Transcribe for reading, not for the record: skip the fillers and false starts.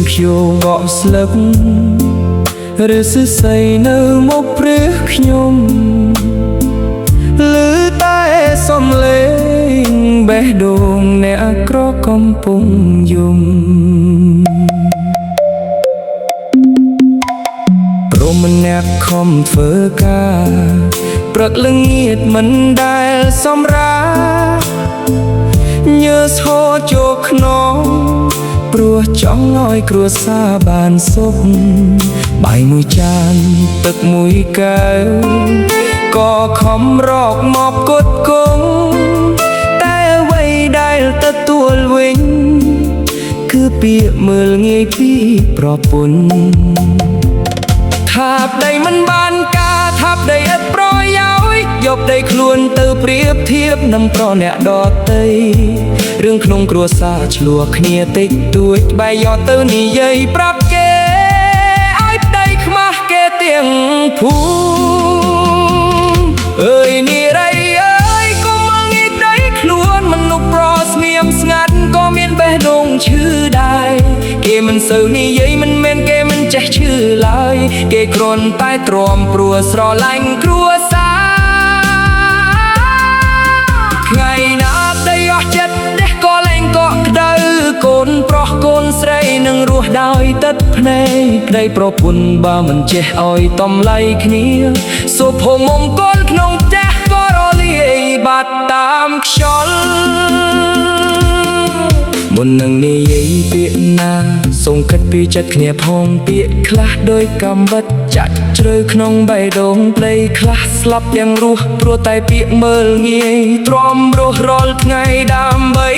ភ្យោបកស្លឹកឬសរសៃនៅមកព្រឹកខ្ញុំឮតែសំឡេងបេះដូងអ្នកក្រកំពុងយំព្រមម្នាក់ខំធ្វើការព្រឹកល្ងាចមិនដែលសម្រាញើសហូរចូលខ្នងព្រោះចង់ឲ្យគ្រួសារបានសុខបាយមួយចានទឹកមួយកែវក៏ខំរកមកគត់គង់តែអ្វីដែលទទួលវិញគឺពាក្យមើលងាយពីប្រពន្ធថាបដីមិនបានការថាបដីឥតប្រយោជន៍យកដីខ្លួនទៅប្រៀបធៀបនឹងប្រអ្នកដទៃរឿងក្នុងគ្រួសារឆ្លោះគ្នាតិចតួចបែរយកទៅនិយាយប្រាប់គេឲ្យប្ដីខ្មាស់គេទាំងភូមិអើយនារីអើយកុំមកងាយប្ដីខ្លួនមនុស្សប្រស្ងៀមស្ងាត់ក៏មានបេះដូងឈឺដែរគេមិនសូវនិយាយមិនមែនគេមិនចេះឈឺឡើយគេគ្រាន់តែទ្រាំព្រោះស្រឡាញ់គ្រួសារថ្ងៃណាប្ដីអស់ចិត្តនេះក៏លែងកក់ក្ដៅកូនប្រុសកូនស្រីនឹងរស់ដោយទឹកភ្នែកប្ដីប្រពន្ធបើមិនចេះឲ្យតម្លៃគ្នាសុភមង្គលក្នុងផ្ទះក៏រលាយបាត់តាមខ្យល់មុននឹងនិយាយពាក្យណាសូមគិតពីចិត្តគ្នាផងពាក្យខ្លះដោយកំបិតចាក់ជ្រៅក្នុងបេះដូងប្ដីខ្លះស្លាប់ទាំងរស់ព្រោះតែពាក្យមើលងាយទ្រាំរស់រាល់ថ្ងៃដើម្បី